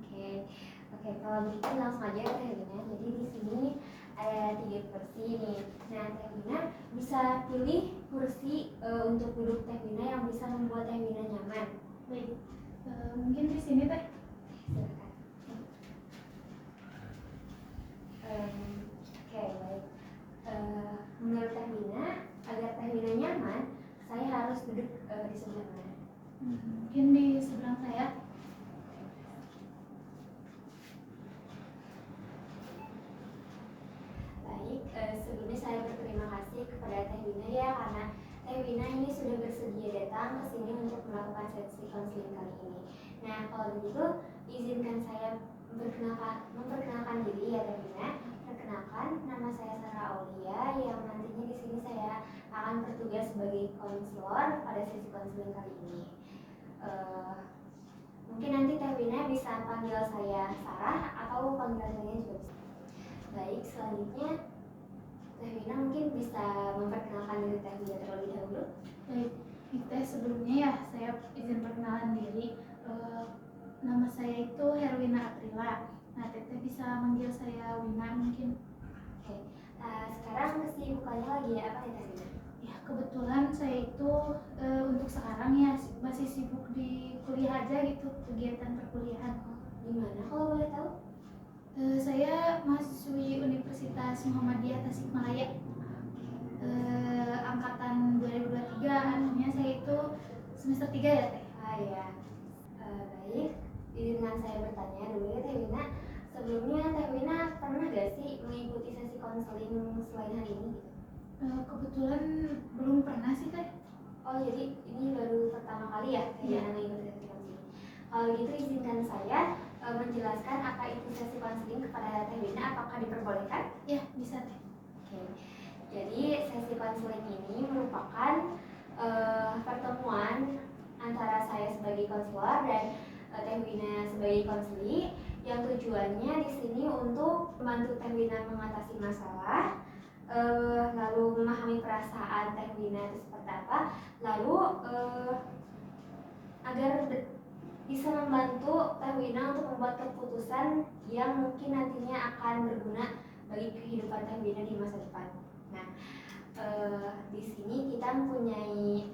Oke, oke, kalau begitu langsung aja Teh Wina. Jadi di sini ada 3 kursi nih. Nah, Teh Wina bisa pilih kursi untuk duduk Teh Wina yang bisa membuat Teh Wina nyaman. Baik, mungkin di sini Teh. Silakan. Oke, baik. Menurut Teh Wina, agar Teh Wina nyaman, saya harus duduk di sebelah mana? Mungkin di seberang saya. Baik, sebelumnya saya berterima kasih kepada Teh Wina ya, karena Teh Wina ini sudah bersedia datang ke sini untuk melakukan sesi konseling kali ini. Nah, kalau begitu izinkan saya memperkenalkan diri ya Teh Wina. Perkenalkan, nama saya Sarah Aulia yang nantinya di sini saya akan bertugas sebagai konselor pada sesi konseling kali ini. Mungkin nanti Teh Wina bisa panggil saya Sarah atau panggilan lainnya juga bisa. Baik, selanjutnya Teh Wina mungkin bisa memperkenalkan diri Teh Wina terlebih dahulu. Baik, Teh, sebelumnya ya saya izin perkenalan diri. Nama saya itu Herwina Aprila. Nah, Teteh bisa manggil saya Wina mungkin. Oke, sekarang kesibukannya lagi apa nih Teh Wina? Ya, kebetulan saya itu untuk sekarang ya masih sibuk di kuliah aja gitu, kegiatan perkuliahan. Gimana kalau boleh tahu? Saya mahasiswi Universitas Muhammadiyah Tasikmalaya, angkatan 2023. Artinya saya itu semester 3 ya Teh. Ya, baik. Izinkan saya bertanya dulu ya Teh Wina. Sebelumnya Teh Wina pernah gak sih mengikuti sesi konseling selain hari ini? Kebetulan belum pernah sih Teh. Oh, jadi ini baru pertama kali ya Teh Wina mengikuti sesi konseling. Kalau gitu izinkan saya menjelaskan apa itu sesi konseling kepada Teh Wina. Apakah diperbolehkan? Ya, bisa Teh. Oke. Jadi sesi konseling ini merupakan pertemuan antara saya sebagai konselor dan Teh Wina sebagai konseli yang tujuannya di sini untuk membantu Teh Wina mengatasi masalah, lalu memahami perasaan Teh Wina itu seperti apa, lalu agar bisa membantu Teh Wina untuk membuat keputusan yang mungkin nantinya akan berguna bagi kehidupan Teh Wina di masa depan. Nah, di sini kita mempunyai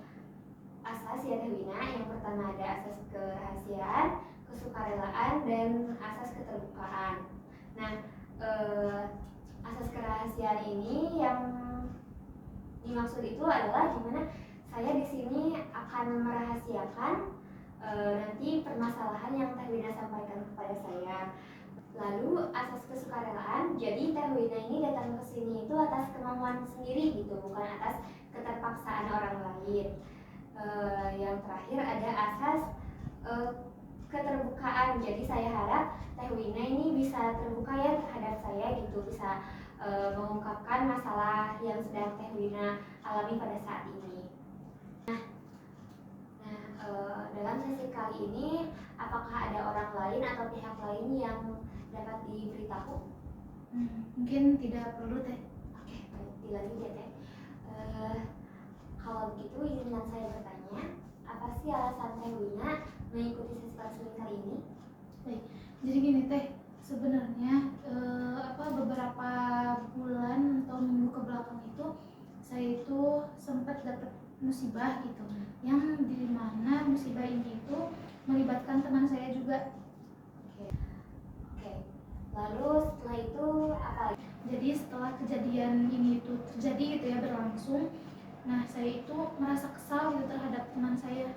asas ya Teh Wina. Yang pertama ada asas kerahasiaan, kesukarelaan, dan asas keterbukaan. Nah, asas kerahasiaan ini yang dimaksud itu adalah gimana saya di sini akan merahasiakan nanti permasalahan yang Teh Wina sampaikan kepada saya. Lalu asas kesukarelaan, jadi Teh Wina ini datang ke sini itu atas kemauan sendiri gitu, bukan atas keterpaksaan orang lain. Yang terakhir ada asas keterbukaan. Jadi saya harap Teh Wina ini bisa terbuka ya terhadap saya gitu, bisa mengungkapkan masalah yang sedang Teh Wina alami pada saat ini. Dalam sesi kali ini apakah ada orang lain atau pihak lain yang dapat diberitahu? Mungkin tidak perlu Teh. Oke, baik, dilanjut ya Teh. Kalau begitu izinkan saya bertanya, apa sih alasan Teh Wina mengikuti sesi konseling kali ini? Baik, jadi gini Teh, sebenarnya beberapa bulan atau minggu ke belakang itu saya itu sempat dapat musibah gitu, yang dimana musibah ini itu melibatkan teman saya juga. Oke. Lalu setelah itu apa lagi? Jadi setelah kejadian ini itu terjadi gitu ya, berlangsung, nah saya itu merasa kesal gitu terhadap teman saya.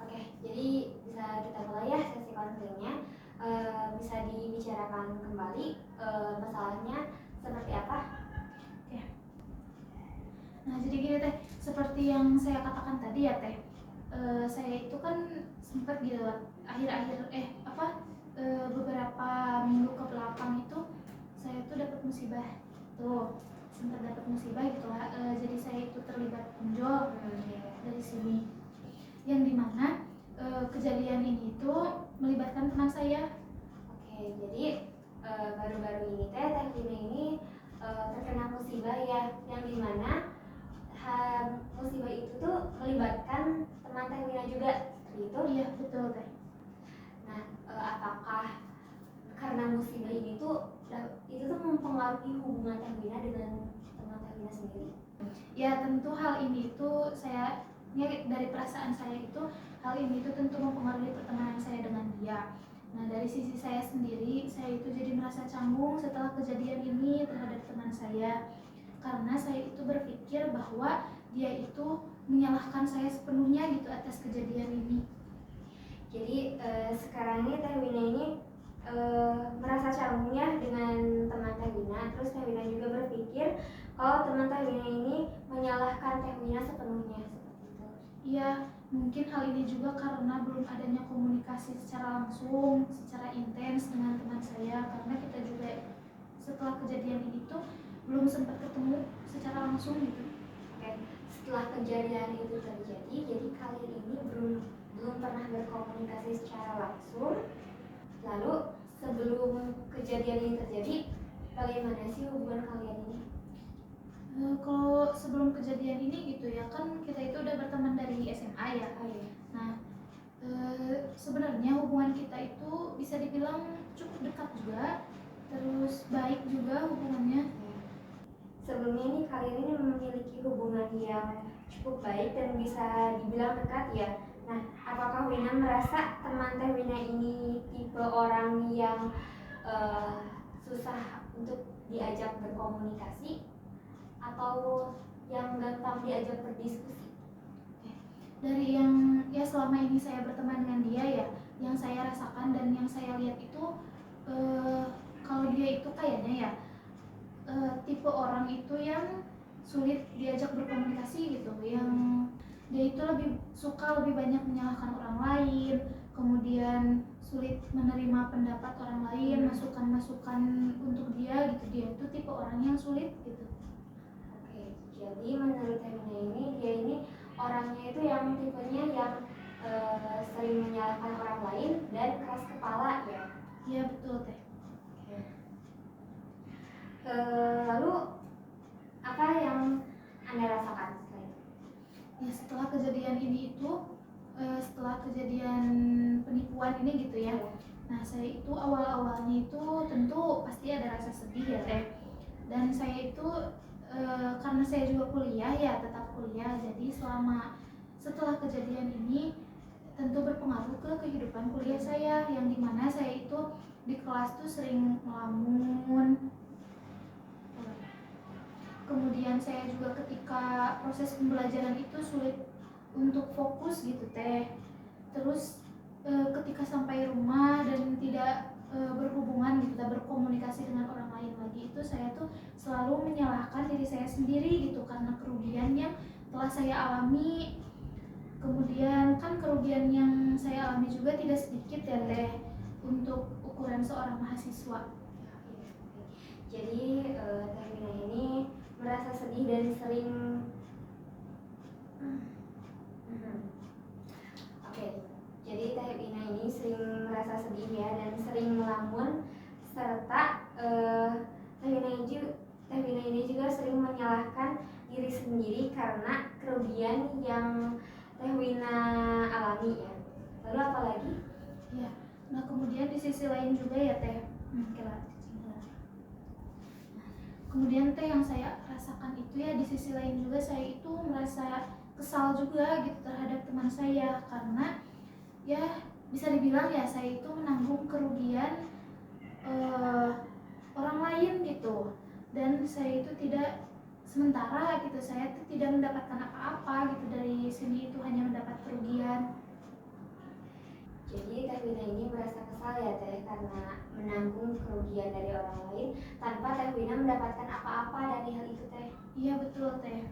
Oke, jadi bisa kita mulai ya sesi konselingnya. Bisa dibicarakan kembali masalahnya seperti apa? Oke. Nah, jadi gini Teh, seperti yang saya katakan tadi ya Teh, saya itu kan sempat gitu beberapa minggu ke belakang itu saya tuh dapat musibah gitu lah. Jadi saya itu terlibat pinjol dari sini, yang dimana kejadian ini itu melibatkan teman saya. Oke, jadi baru-baru ini Teh Wina ini terkena musibah ya, yang dimana musibah itu tuh melibatkan teman Teh Wina juga seperti itu. Iya betul teh. Nah, apakah karena musibah ini tuh itu tuh mempengaruhi hubungan Teh Wina dengan teman Teh Wina sendiri? Ya tentu hal ini itu saya dari perasaan saya itu hal ini itu tentu mempengaruhi pertemanan saya dengan dia. Nah dari sisi saya sendiri saya itu jadi merasa canggung setelah kejadian ini terhadap teman saya, karena saya itu berpikir bahwa dia itu menyalahkan saya sepenuhnya gitu atas kejadian ini. Jadi sekarang ini Teh Wina ini merasa canggung ya dengan teman Teh Wina, terus Teh Wina juga berpikir kalau teman Teh Wina ini menyalahkan Teh Wina sepenuhnya, seperti itu. Iya, mungkin hal ini juga karena belum adanya komunikasi secara langsung, secara intens dengan teman saya, karena kita juga setelah kejadian ini tuh belum sempat ketemu secara langsung gitu. Oke, setelah kejadian itu terjadi, jadi kalian ini belum pernah berkomunikasi secara langsung. Lalu sebelum kejadian ini terjadi, bagaimana sih hubungan kalian ini? Kalau sebelum kejadian ini gitu ya, kan kita itu udah berteman dari SMA ya. Oh iya. Nah, sebenarnya hubungan kita itu bisa dibilang cukup dekat juga, terus baik juga hubungannya. Sebelumnya ini kalian ini memiliki hubungan yang cukup baik dan bisa dibilang dekat ya. Nah, apakah Wina merasa teman Teh Wina ini tipe orang yang susah untuk diajak berkomunikasi atau yang gampang diajak berdiskusi? Dari yang ya selama ini saya berteman dengan dia ya, yang saya rasakan dan yang saya lihat itu kalau dia itu kayaknya ya tipe orang itu yang sulit diajak berkomunikasi gitu, yang dia itu lebih banyak menyalahkan orang lain, kemudian sulit menerima pendapat orang lain, masukan-masukan untuk dia gitu. Dia itu tipe orang yang sulit gitu. Oke, jadi menurut Emina ini dia ini orangnya itu yang tipenya yang sering menyalahkan orang lain dan keras kepala ya. Iya betul teh. Lalu apa yang Anda rasakan setelah itu? Ya setelah kejadian ini itu, setelah kejadian penipuan ini gitu ya. Nah saya itu awal-awalnya itu tentu pasti ada rasa sedih ya teh. Dan saya itu karena saya juga kuliah ya, tetap kuliah. Jadi setelah kejadian ini tentu berpengaruh ke kehidupan kuliah saya, yang dimana saya itu di kelas tuh sering ngelamun. Kemudian saya juga ketika proses pembelajaran itu sulit untuk fokus gitu teh. Terus ketika sampai rumah dan tidak berhubungan gitu, tidak berkomunikasi dengan orang lain lagi, itu saya tuh selalu menyalahkan diri saya sendiri gitu karena kerugian yang telah saya alami. Kemudian kan kerugian yang saya alami juga tidak sedikit ya teh untuk ukuran seorang mahasiswa. Jadi Teh Wina ini merasa sedih dan sering jadi Teh Wina ini sering merasa sedih ya dan sering melamun, serta Teh Wina ini juga sering menyalahkan diri sendiri karena kerugian yang Teh Wina alami ya. Lalu apa lagi? Ya, nah kemudian di sisi lain juga ya teh, kemudian teh yang saya rasakan itu ya, di sisi lain juga saya itu merasa kesal juga gitu terhadap teman saya, karena ya bisa dibilang ya saya itu menanggung kerugian orang lain gitu, dan saya itu tidak sementara gitu, saya itu tidak mendapatkan apa-apa gitu dari sini, itu hanya mendapat kerugian. Jadi Teh Wina ini merasa kesal ya Teh karena menanggung kerugian dari orang lain tanpa Teh Wina mendapatkan apa-apa dari hal itu Teh. Iya betul teh.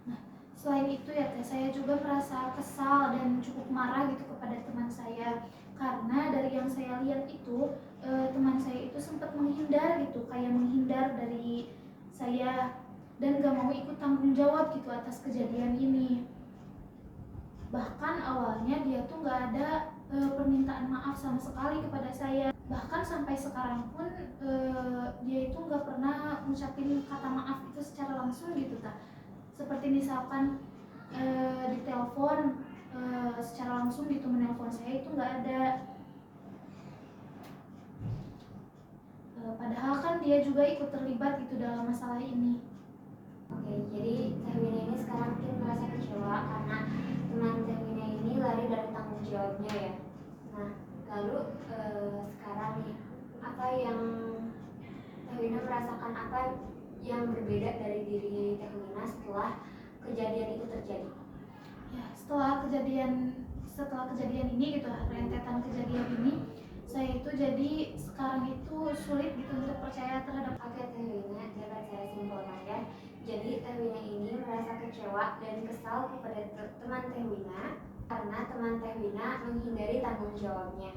Nah selain itu ya teh, saya juga merasa kesal dan cukup marah gitu kepada teman saya, karena dari yang saya lihat itu teman saya itu sempat menghindar gitu, kayak menghindar dari saya dan gak mau ikut tanggung jawab gitu atas kejadian ini. Bahkan awalnya dia tuh gak ada permintaan maaf sama sekali kepada saya. Bahkan sampai sekarang pun dia itu nggak pernah ngucapin kata maaf itu secara langsung gitu tak. Seperti misalkan di telepon secara langsung gitu menelpon saya itu nggak ada. Padahal kan dia juga ikut terlibat gitu dalam masalah ini. Oke, jadi Teh Wina ini sekarang mungkin merasa kecewa karena teman Teh Wina ini lari dari tanggung jawabnya ya. Nah, lalu sekarang nih, apa yang Teh Wina merasakan, apa yang berbeda dari diri Teh Wina setelah kejadian itu terjadi? Ya, setelah kejadian ini gitu, rentetan kejadian ini, saya itu jadi sekarang itu sulit gitu untuk percaya terhadap. Oke Teh Wina, dapat saya simpulkan ya. Jadi Teh Wina ini merasa kecewa dan kesal kepada teman Teh Wina karena teman Teh Wina menghindari tanggung jawabnya.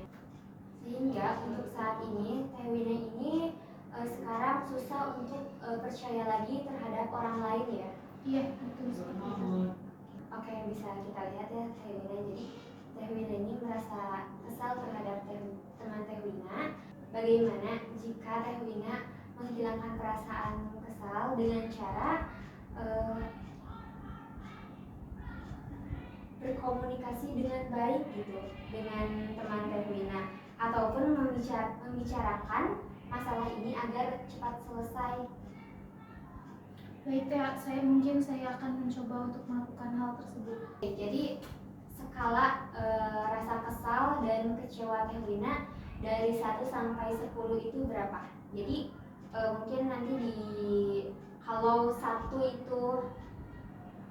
Sehingga untuk saat ini Teh Wina ini sekarang susah untuk percaya lagi terhadap orang lain ya. Iya, betul seperti itu. Oke, bisa kita lihat ya Teh Wina. Jadi Teh Wina ini merasa kesal terhadap teman Teh Wina. Bagaimana jika Teh Wina menghilangkan perasaan kesal dengan cara berkomunikasi dengan baik gitu dengan teman Teh Wina, ataupun membicarakan masalah ini agar cepat selesai. Baik ya, saya akan mencoba untuk melakukan hal tersebut. Jadi skala rasa kesal dan kecewa Teh Wina dari 1 sampai 10 itu berapa? Jadi mungkin nanti kalau 1 itu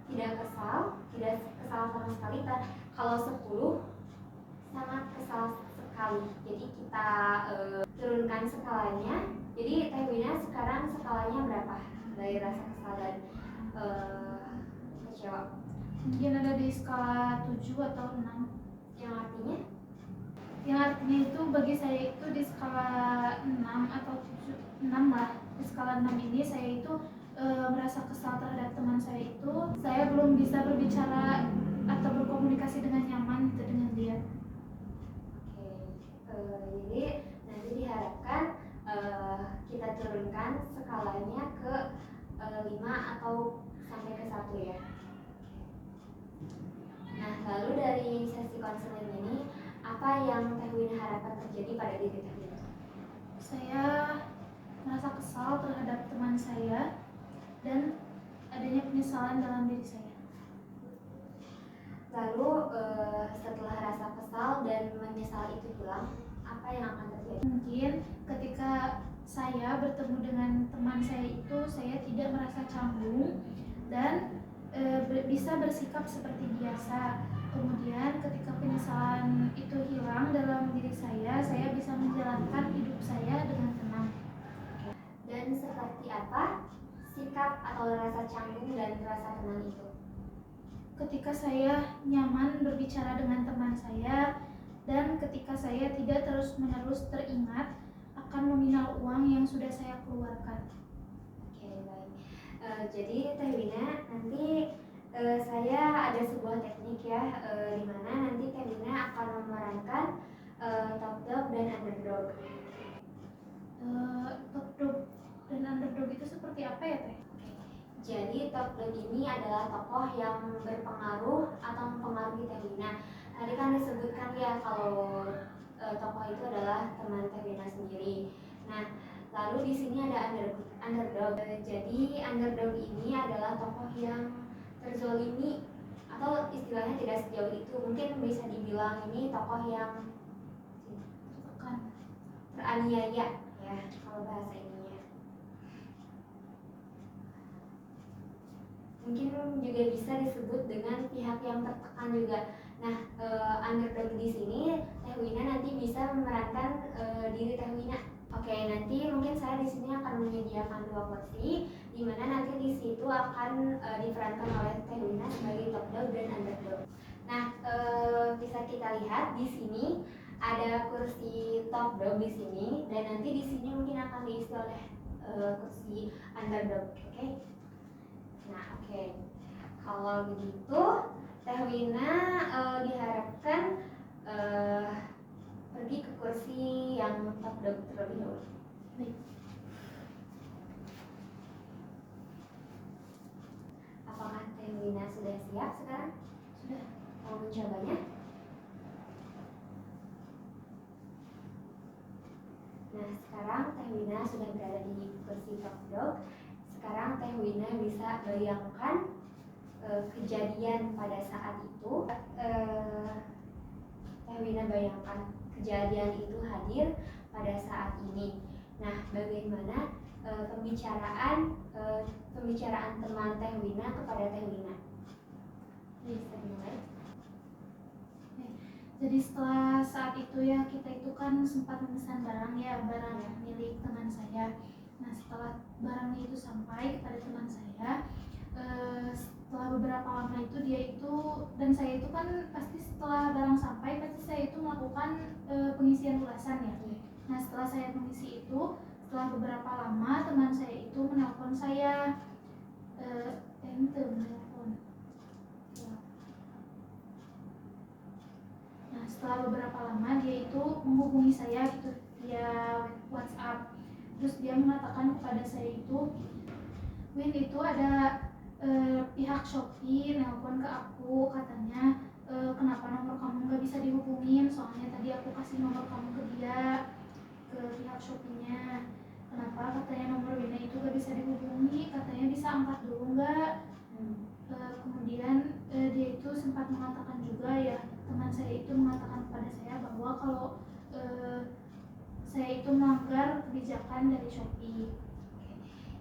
tidak kesal sama sekali, kalau 10 sangat kesal sekali. Jadi kita turunkan skalanya. Jadi Teh Wina sekarang skalanya berapa dari rasa kesal dan kecewa? Mungkin ada di skala 7 atau 6. Yang artinya? Yang artinya itu bagi saya itu di skala 6 atau 7, 6 lah. Di skala 6 ini saya itu merasa kesal terhadap teman saya itu. Saya belum bisa berbicara atau berkomunikasi dengan nyaman gitu dengan dia. Oke, jadi nanti diharapkan kita turunkan skalanya ke 5 atau sampai ke 1 ya. Nah, lalu dari sesi konseling ini, apa yang Teh Wina harapkan terjadi pada diri Teh Wina? Saya merasa kesal terhadap teman saya dan adanya penyesalan dalam diri saya. Lalu setelah rasa kesal dan menyesal itu hilang, apa yang akan terjadi? Mungkin ketika saya bertemu dengan teman saya itu, saya tidak merasa canggung dan bisa bersikap seperti biasa. Kemudian ketika penyesalan itu hilang dalam diri saya bisa menjalankan hidup saya dengan tenang. Dan seperti apa sikap atau rasa canggung dan rasa tenang itu? Ketika saya nyaman berbicara dengan teman saya dan ketika saya tidak terus-menerus teringat akan nominal uang yang sudah saya keluarkan. Oke, baik. Jadi Teh Wina, nanti saya ada sebuah teknik ya, di mana nanti Teh Wina akan memerankan top dog dan underdog. Top dog dan underdog itu seperti apa ya Teh? Jadi top dog ini adalah tokoh yang berpengaruh atau mempengaruhi Teh Wina. Tadi kan disebutkan ya kalau tokoh itu adalah teman Teh Wina sendiri. Nah, lalu di sini ada underdog. Jadi underdog ini adalah tokoh yang terzolimi atau istilahnya tidak sejauh itu. Mungkin bisa dibilang ini tokoh yang teraniaya ya kalau bahasa ininya. Mungkin juga bisa disebut dengan pihak yang tertekan juga. Nah, underdog di sini Teh Wina nanti bisa memerankan diri Teh Wina. Oke, nanti mungkin saya di sini akan menyediakan 2 kursi, di mana nanti di situ akan diperankan oleh Teh Wina sebagai top dog dan underdog. Nah, bisa kita lihat di sini ada kursi top dog di sini, dan nanti di sini mungkin akan diisi oleh kursi underdog. Oke. Nah, oke. Kalau begitu, Teh Wina diharapkan pergi ke kursi yang top dog terlebih dahulu. Baik. Apakah Teh Wina sudah siap sekarang? Sudah. Mau mencobanya? Nah, sekarang Teh Wina sudah berada di kursi Talk Dog. Sekarang Teh Wina bisa bayangkan kejadian pada saat itu. Teh Wina bayangkan kejadian itu hadir pada saat ini. Nah, bagaimana pembicaraan teman Teh Wina kepada Teh Wina? Bisa dimulai. Jadi setelah saat itu ya, kita itu kan sempat memesan barang milik teman saya. Nah, setelah barangnya itu sampai kepada teman saya, setelah beberapa lama itu dia itu dan saya itu kan pasti setelah barang sampai pasti saya itu melakukan pengisian ulasan ya. Nah, setelah saya mengisi itu, setelah beberapa lama teman saya itu menelpon saya, menelpon. Nah, setelah beberapa lama dia itu menghubungi saya gitu via WhatsApp. Terus dia mengatakan kepada saya itu, Win, itu ada pihak Shopee nelpon ke aku, katanya kenapa nomor kamu nggak bisa dihubungin, soalnya tadi aku kasih nomor kamu ke dia, ke pihak Shopee-nya. Kenapa katanya nomor Wina itu nggak bisa dihubungi, katanya bisa angkat dulu nggak? Kemudian dia itu sempat mengatakan juga ya, teman saya itu mengatakan kepada saya bahwa kalau saya itu melanggar kebijakan dari Shopee.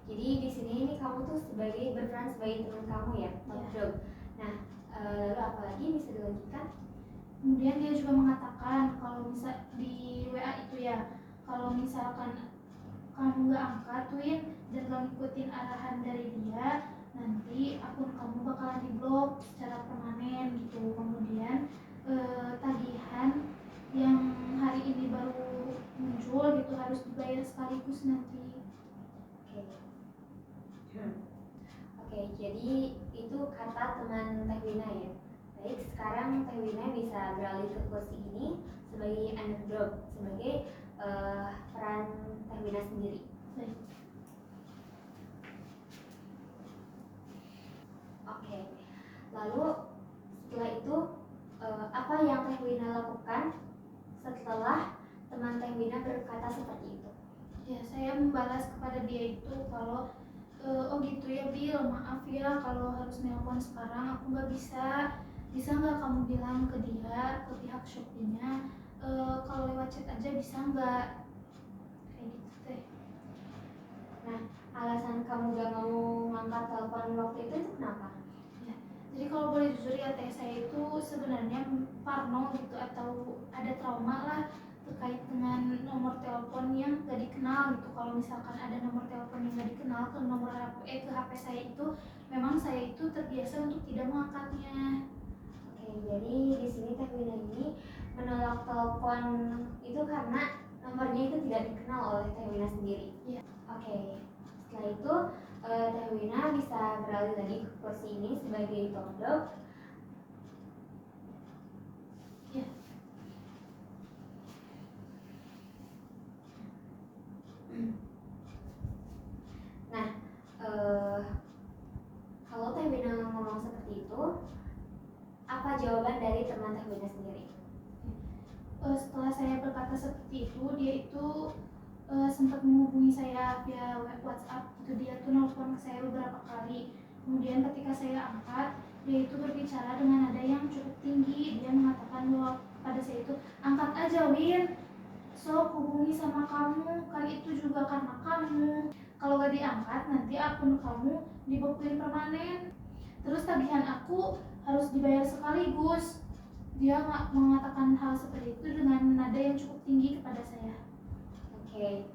Jadi di sini ini kamu tuh berperan sebagai teman kamu ya, Dog. Nah, lalu apa lagi bisa dilanjutkan? Kemudian dia juga mengatakan kalau misal di WA itu ya, kalau misalkan kamu nggak angkat Win dan gak ngikutin arahan dari dia, nanti akun kamu bakalan diblok secara permanen gitu. Kemudian tagihan yang hari ini baru muncul gitu harus dibayar sekaligus nanti. Oke, jadi itu kata teman Teh Wina ya. Baik, sekarang Teh Wina bisa beralih ke kursi ini sebagai underdog, sebagai peran Teh Wina sendiri. Baik. Oke, lalu setelah itu apa yang Teh Wina lakukan setelah teman Teh Wina berkata seperti itu? Ya, saya membalas kepada dia itu kalau oh gitu ya Bil, maaf ya kalau harus nelpon sekarang, aku nggak bisa nggak kamu bilang ke dia, ke pihak Shopee-nya, kalau lewat chat aja bisa nggak, kayak gitu teh. Nah, alasan kamu gak mau ngangkat telepon waktu itu kenapa? Ya, jadi kalau boleh jujur ya teh, saya itu sebenarnya parno gitu atau ada trauma lah terkait dengan nomor telepon yang gak dikenal gitu. Kalau misalkan ada nomor telepon yang gak dikenal ke HP saya itu, memang saya itu terbiasa untuk tidak mengangkatnya. Oke, jadi di sini Teh Wina ini menolak telepon itu karena nomornya itu tidak dikenal oleh Teh Wina sendiri. Iya. Oke, setelah itu Teh Wina bisa beralih lagi ke kursi ini sebagai talk dog. Iya. Nah, kalau Teh Wina ngomong seperti itu, apa jawaban dari teman Teh Wina sendiri? Setelah saya berkata seperti itu, dia itu sempat menghubungi saya via WhatsApp. Itu dia tuh nelpon ke saya beberapa kali. Kemudian ketika saya angkat, dia itu berbicara dengan nada yang cukup tinggi. Dia mengatakan bahwa pada saya itu, angkat aja Win, so hubungi sama kamu, kan itu juga karena kamu. Kalau gak diangkat, nanti akun kamu dibekuin permanen. Terus tagihan aku harus dibayar sekaligus. Dia nggak mengatakan hal seperti itu dengan nada yang cukup tinggi kepada saya. Oke.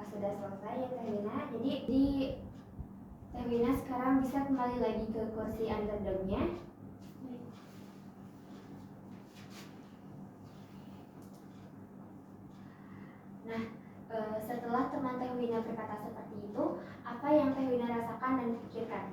Sudah selesai ya Teh Wina. Jadi Teh Wina sekarang bisa kembali lagi ke kursi underdognya. Nah, setelah teman Teh Wina berkata seperti itu, apa yang Teh Wina rasakan dan pikirkan?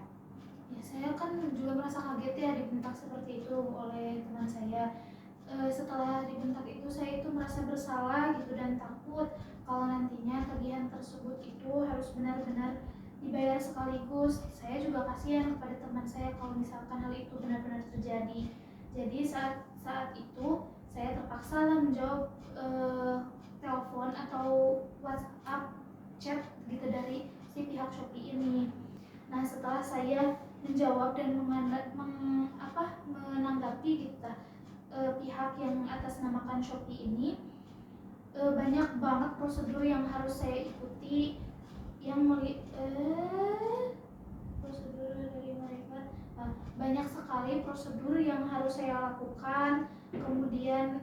Ya, saya kan juga merasa kaget ya dibentak seperti itu oleh teman saya. Setelah dibentak itu saya itu merasa bersalah gitu dan takut kalau nantinya tagihan tersebut itu harus benar-benar dibayar sekaligus. Saya juga kasihan kepada teman saya kalau misalkan hal itu benar-benar terjadi. Jadi saat itu saya terpaksa lah menjawab telepon atau WhatsApp chat gitu dari si pihak Shopee ini. Nah, setelah saya menjawab dan menanggapi gitu pihak yang atas namakan Shopee ini, banyak banget prosedur yang harus saya ikuti yang prosedur dari mereka. Banyak sekali prosedur yang harus saya lakukan, kemudian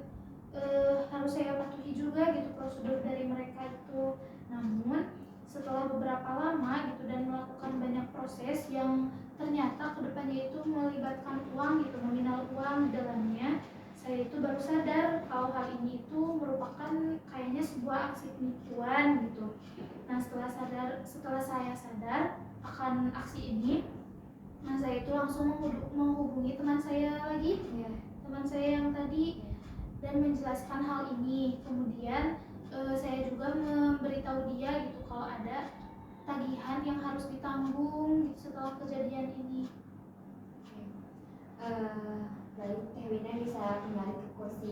harus saya patuhi juga gitu prosedur dari mereka itu. Namun setelah beberapa lama gitu dan melakukan banyak proses yang ternyata kedepannya itu melibatkan uang gitu, nominal uang di dalamnya, saya itu baru sadar kalau hal ini itu merupakan kayaknya sebuah aksi penipuan gitu. Nah, setelah saya sadar akan aksi ini, nah saya itu langsung menghubungi teman saya lagi, teman saya yang tadi, dan menjelaskan hal ini. Kemudian saya juga memberitahu dia gitu kalau ada tagihan yang harus ditanggung setelah kejadian ini. Baik, Teh Wina bisa kembali ke kursi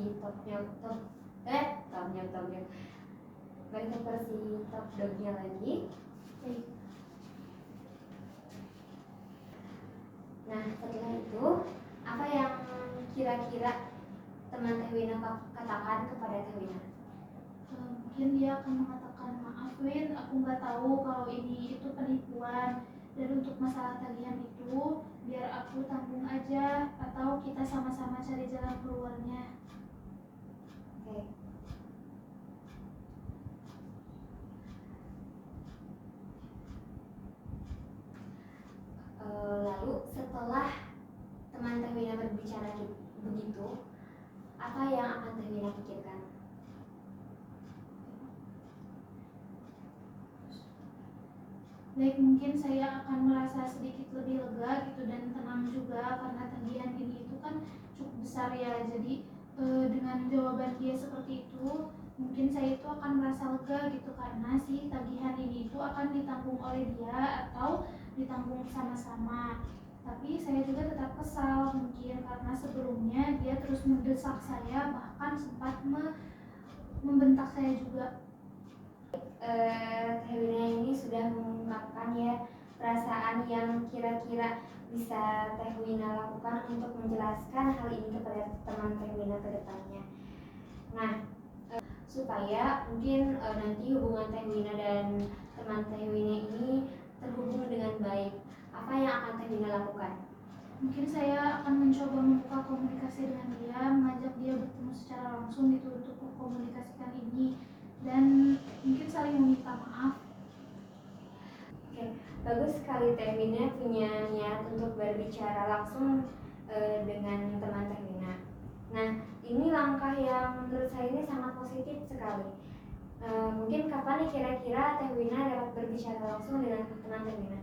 balik ke kursi top dognya lagi. Baik. Nah, setelah itu apa yang kira-kira teman Teh Wina katakan kepada Teh Wina? Mungkin dia akan mengatakan, maaf Win, aku nggak tahu kalau ini itu penipuan, dan untuk masalah tagihan itu biar aku tanggung aja atau kita sama-sama cari jalan keluarnya. Oke. Lalu setelah teman Teh Wina berbicara begitu, apa yang akan Teh Wina pikirkan? Baik, mungkin saya akan merasa sedikit lebih lega gitu dan tenang juga karena tagihan ini itu kan cukup besar ya. Jadi dengan jawaban dia seperti itu, mungkin saya itu akan merasa lega gitu karena si tagihan ini itu akan ditanggung oleh dia atau ditanggung sama-sama. Tapi saya juga tetap kesal mungkin karena sebelumnya dia terus mendesak saya, bahkan sempat membentak saya juga. Teh Wina ini sudah mengungkapkan ya perasaan yang kira-kira bisa Teh Wina lakukan untuk menjelaskan hal ini kepada teman Teh Wina ke depannya. Nah, supaya mungkin nanti hubungan Teh Wina dan teman Teh Wina ini terhubung dengan baik, apa yang akan Teh Wina lakukan? Mungkin saya akan mencoba membuka komunikasi dengan dia, mengajak dia bertemu secara langsung gitu untuk mengkomunikasikan ini, dan mungkin saling meminta maaf. Oke, bagus sekali Teh Wina punya niat untuk berbicara langsung dengan teman Teh Wina. Nah, ini langkah yang menurut saya ini sangat positif sekali. Mungkin kapan nih kira-kira Teh Wina dapat berbicara langsung dengan teman Teh Wina?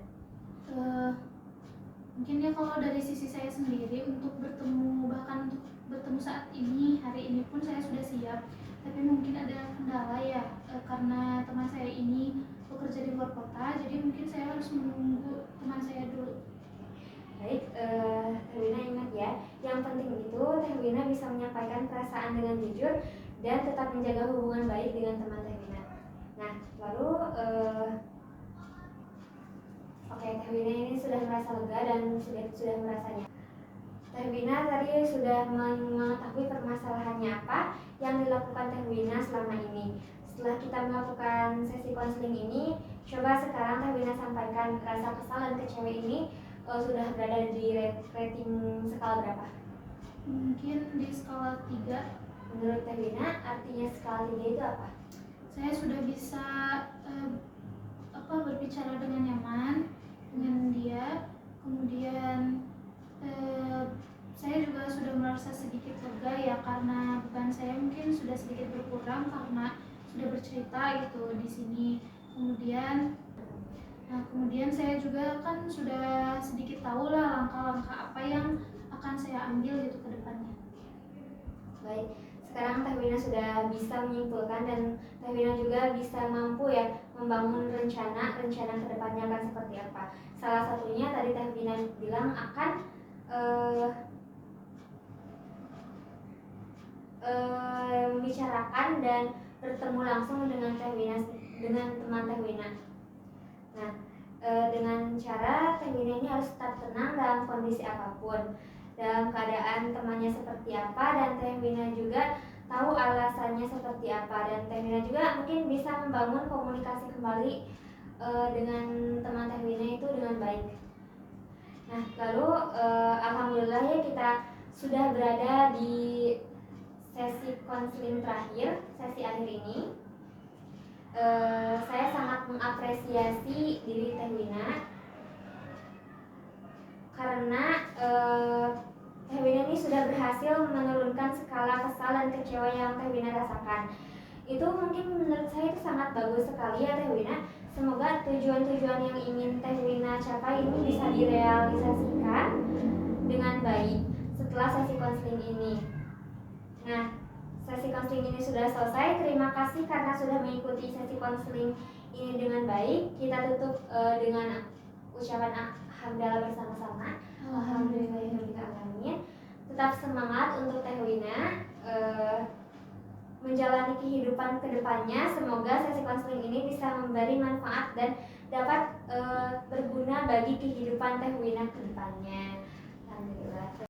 Mungkin ya kalau dari sisi saya sendiri untuk bertemu, bahkan untuk bertemu saat ini, hari ini pun saya sudah siap. Tapi mungkin ada kendala ya, karena teman saya ini bekerja di luar kota, jadi mungkin saya harus menunggu teman saya dulu. Baik, Teh Wina ingat ya, yang penting itu Teh Wina bisa menyampaikan perasaan dengan jujur dan tetap menjaga hubungan baik dengan teman Teh Wina. Nah, lalu Oke, Teh Wina ini sudah merasa lega dan sudah merasanya. Teh Wina tadi sudah mengetahui permasalahannya apa yang dilakukan Teh Wina selama ini. Setelah kita melakukan sesi konseling ini, coba sekarang Teh Wina sampaikan rasa kesal dan kecewa ini sudah berada di rating skala berapa? Mungkin di skala 3. Menurut Teh Wina, artinya skala 3 itu apa? Saya sudah bisa berbicara dengan nyaman dengan dia, kemudian saya juga sudah merasa sedikit lega ya karena beban saya mungkin sudah sedikit berkurang karena sudah bercerita gitu di sini. Kemudian saya juga kan sudah sedikit tahu lah langkah-langkah apa yang akan saya ambil gitu ke depannya. Baik, sekarang Teh Wina sudah bisa menyimpulkan dan Teh Wina juga bisa mampu ya membangun rencana kedepannya akan seperti apa. Salah satunya tadi Teh Wina bilang akan membicarakan dan bertemu langsung dengan Teh Wina, dengan teman Teh Wina. Nah, dengan cara Teh Wina ini harus tetap tenang dalam kondisi apapun, dalam keadaan temannya seperti apa, dan Teh Wina juga tahu alasannya seperti apa, dan Teh Wina juga mungkin bisa membangun komunikasi kembali dengan teman Teh Wina itu dengan baik. Nah, lalu alhamdulillah ya kita sudah berada di sesi konseling terakhir, sesi akhir ini. Saya sangat mengapresiasi diri Teh Wina karena Teh Wina ini sudah berhasil menurunkan skala kesal dan kecewa yang Teh Wina rasakan. Itu mungkin menurut saya itu sangat bagus sekali ya Teh Wina. Semoga tujuan-tujuan yang ingin Teh Wina capai ini bisa direalisasikan dengan baik setelah sesi konseling ini. Nah, sesi konseling ini sudah selesai. Terima kasih karena sudah mengikuti sesi konseling ini dengan baik. Kita tutup dengan ucapan hamdalah bersama-sama. Alhamdulillahirobbilalamin. Tetap semangat untuk Teh Wina menjalani kehidupan kedepannya. Semoga sesi konseling ini bisa memberi manfaat dan dapat berguna bagi kehidupan Teh Wina kedepannya.